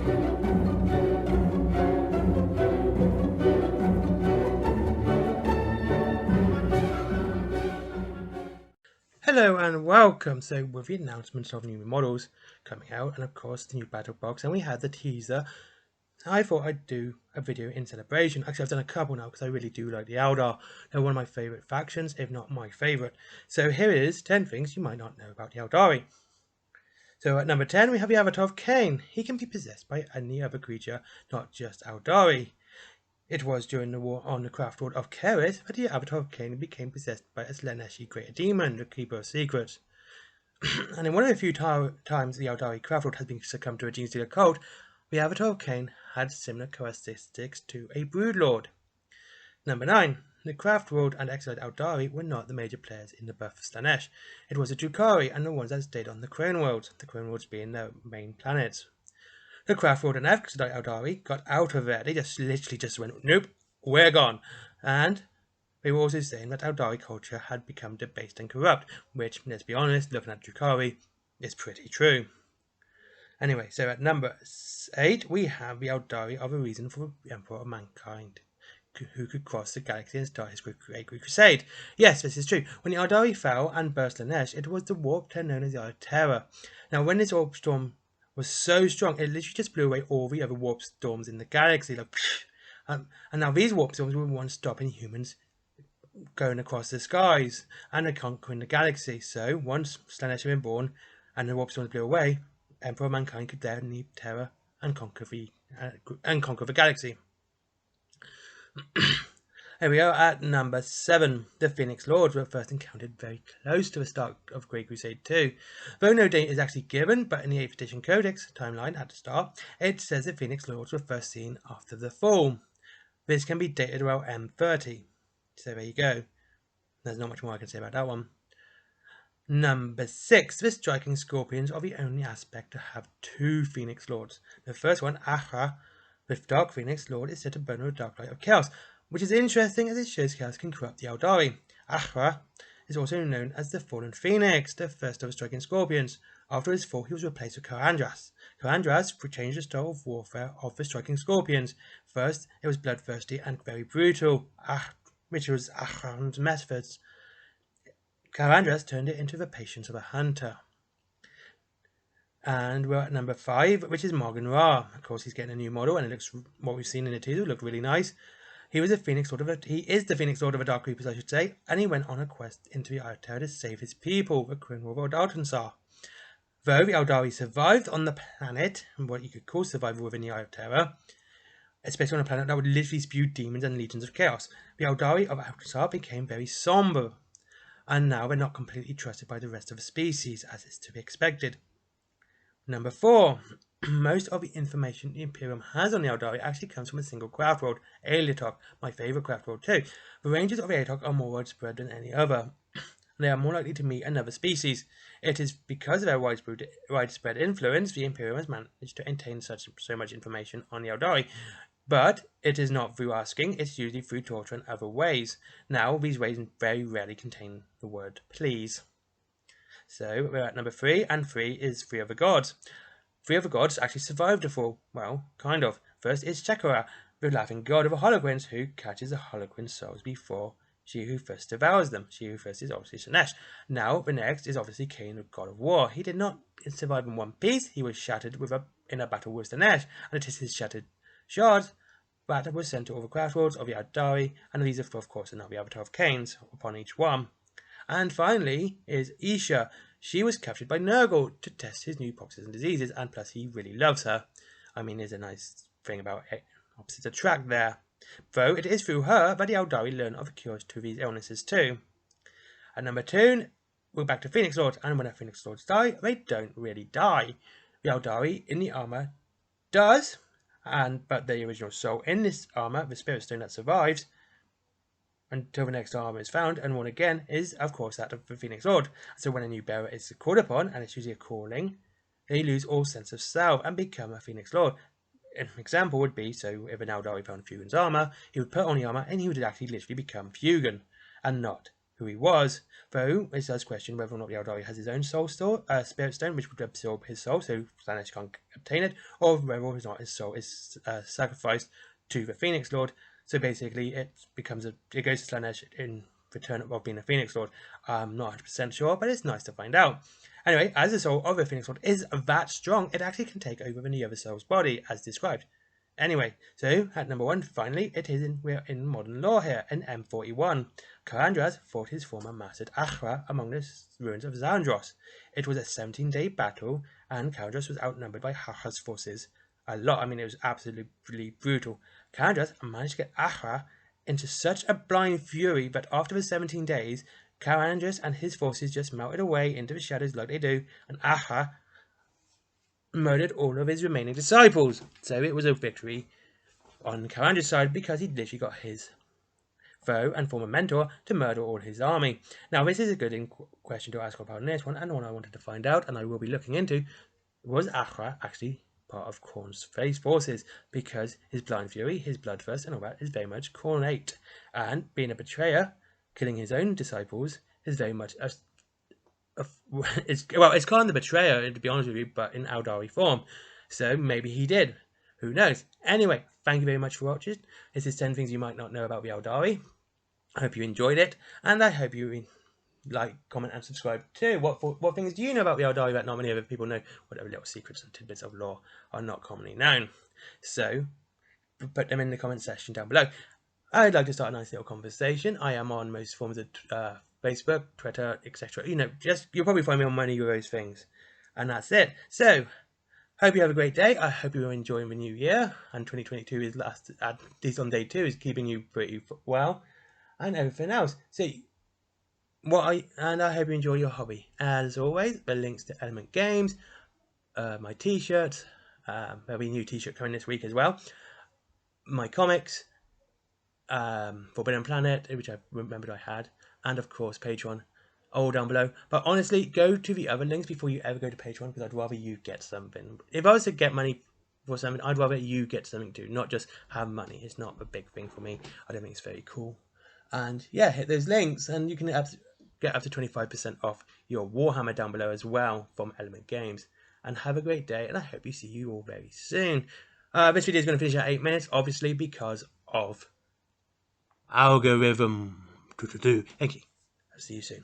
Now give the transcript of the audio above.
Hello and welcome. So with the announcement of new models coming out and of course the new battle box, and we had the teaser, I thought I'd do a video in celebration. Actually I've done a couple now because I really do like the Eldar. They're one of my favourite factions, if not my favourite. So here is 10 things you might not know about the Aeldari. So at number 10 we have the avatar of Cain. He can be possessed by any other creature, not just Aeldari. It was during the war on the craft world of Keres that the avatar of Cain became possessed by a Slaneshi greater demon, the Keeper of Secrets. And in one of the few times the Aeldari craft world has been succumbed to a gene stealer cult, the avatar of Cain had similar characteristics to a broodlord. Number 9. The craft world and exiled Aeldari were not the major players in the birth of Slaanesh. It was the Drukhari and the ones that stayed on the Crone worlds, the Crone worlds being their main planets. The craft world and exiled Aeldari got out of there. They literally just went, nope, we're gone. And they were also saying that Aeldari culture had become debased and corrupt, which, let's be honest, looking at Drukhari, is pretty true. Anyway, so at number 8, we have the Aeldari of a reason for the Emperor of Mankind, who could cross the galaxy and start his Great Crusade. Yes, this is true. When the Aeldari fell and burst Slaanesh, it was the warp turn known as the Eye of Terror. Now, when this warp storm was so strong, it literally just blew away all the other warp storms in the galaxy. And now these warp storms were the ones stopping humans going across the skies and conquering the galaxy. So once Slaanesh had been born and the warp storms blew away, Emperor of Mankind could then leave terror and conquer the galaxy. Here we are at number 7. The Phoenix Lords were first encountered very close to the start of Great Crusade 2. Though no date is actually given, but in the 8th edition Codex timeline at the start, it says the Phoenix Lords were first seen after the fall. This can be dated around M30. So there you go. There's not much more I can say about that one. Number 6. The striking scorpions are the only aspect to have 2 Phoenix Lords. The first one, Ahra, with Dark Phoenix Lord, is said to burn with a dark light of chaos, which is interesting as it shows chaos can corrupt the Aeldari. Ahra is also known as the Fallen Phoenix, the first of the striking scorpions. After his fall, he was replaced with Karandras. Karandras changed the style of warfare of the striking scorpions. First, it was bloodthirsty and very brutal, which was Ahra's methods. Karandras turned it into the patience of a hunter. And we're at number 5, which is Morgan Ra. Of course, he's getting a new model, and it looks, what we've seen in the teaser, looked really nice. He is the Phoenix Lord of the Dark Reapers, I should say, and he went on a quest into the Eye of Terror to save his people, the Crone World of Altansar. Though the Aeldari survived on the planet, what you could call survival within the Eye of Terror, especially on a planet that would literally spew demons and legions of chaos, the Aeldari of Altansar became very somber, and now they're not completely trusted by the rest of the species, as is to be expected. Number 4. Most of the information the Imperium has on the Aeldari actually comes from a single craft world, Aeolitok, my favourite craft world too. The ranges of Aeolitok are more widespread than any other. They are more likely to meet another species. It is because of their widespread influence the Imperium has managed to obtain so much information on the Aeldari. But it is not through asking, it's usually through torture and other ways. Now, these ways very rarely contain the word please. So, we're at number 3, and 3 is 3 other gods. 3 other gods actually survived the fall. Well, kind of. First is Chakra, the laughing god of the Holocrons, who catches the Holocron souls before she who first devours them. She who first is obviously Slaanesh. Now, the next is obviously Cain, the god of war. He did not survive in one piece. He was shattered in a battle with Slaanesh, and it is his shattered shards that was sent to all the craft worlds of the Aeldari, and these are, of course, are now the avatar of Cain's upon each one. And finally is Isha. She was captured by Nurgle to test his new poxes and diseases, and plus he really loves her. I mean, there's a nice thing about opposites attract there. Though it is through her that the Aeldari learn of cures to these illnesses too. At number 2, we're back to Phoenix Lords, and when our Phoenix Lords die, they don't really die. The Aeldari in the armor does, but the original soul in this armor, the Spirit Stone that survives, until the next armor is found and worn again, is of course that of the Phoenix Lord. So when a new bearer is called upon, and it's usually a calling, they lose all sense of self and become a Phoenix Lord. An example would be, so if an Aeldari found Fugan's armor, he would put on the armor and he would actually literally become Fugan, and not who he was, though it does question whether or not the Aeldari has his own spirit stone, which would absorb his soul, so Slaanesh can't obtain it, or whether or not his soul is sacrificed to the Phoenix Lord. So basically, it goes to Slaanesh in return of being a Phoenix Lord. I'm not 100% sure, but it's nice to find out. Anyway, as the soul of a Phoenix Lord is that strong, it actually can take over any other soul's body, as described. Anyway, so at number 1, finally, we're in modern lore here, in M41. Karandras fought his former master Ahra among the ruins of Zandros. It was a 17-day battle, and Karandras was outnumbered by Ahra's forces a lot. I mean, it was absolutely brutal. Karandras managed to get Ahra into such a blind fury that after the 17 days, Karandras and his forces just melted away into the shadows like they do, and Ahra murdered all of his remaining disciples. So it was a victory on Karandra's side because he literally got his foe and former mentor to murder all his army. Now, this is a good question to ask about this one, and one I wanted to find out, and I will be looking into, was Ahra actually part of Khorne's forces? Because his blind fury, his bloodthirst, and all that is very much Khornate. And being a betrayer, killing his own disciples, is very much it's kind of the betrayer, to be honest with you, but in Aeldari form. So maybe he did. Who knows? Anyway, thank you very much for watching. This is 10 things you might not know about the Aeldari. I hope you enjoyed it, and I hope you like, comment, and subscribe too. What things do you know about the Aeldari that not many other people know? Whatever little secrets and tidbits of lore are not commonly known. So put them in the comment section down below. I'd like to start a nice little conversation. I am on most forms of Facebook, Twitter, etc. You'll probably find me on many of those things. And that's it. So, hope you have a great day. I hope you're enjoying the new year. And 2022 is at least on day 2, is keeping you pretty well. And everything else. So, I hope you enjoy your hobby. As always, the links to Element Games, my t-shirts, there'll be a new t-shirt coming this week as well, my comics, Forbidden Planet, which I remembered I had, and of course Patreon, all down below. But honestly, go to the other links before you ever go to Patreon, because I'd rather you get something. If I was to get money for something, I'd rather you get something too, not just have money. It's not a big thing for me. I don't think it's very cool. And yeah, hit those links, and you can get up to 25% off your Warhammer down below as well from Element Games. And have a great day, and I hope you see you all very soon. This video is going to finish at 8 minutes, obviously, because of algorithm. Thank you. I'll see you soon.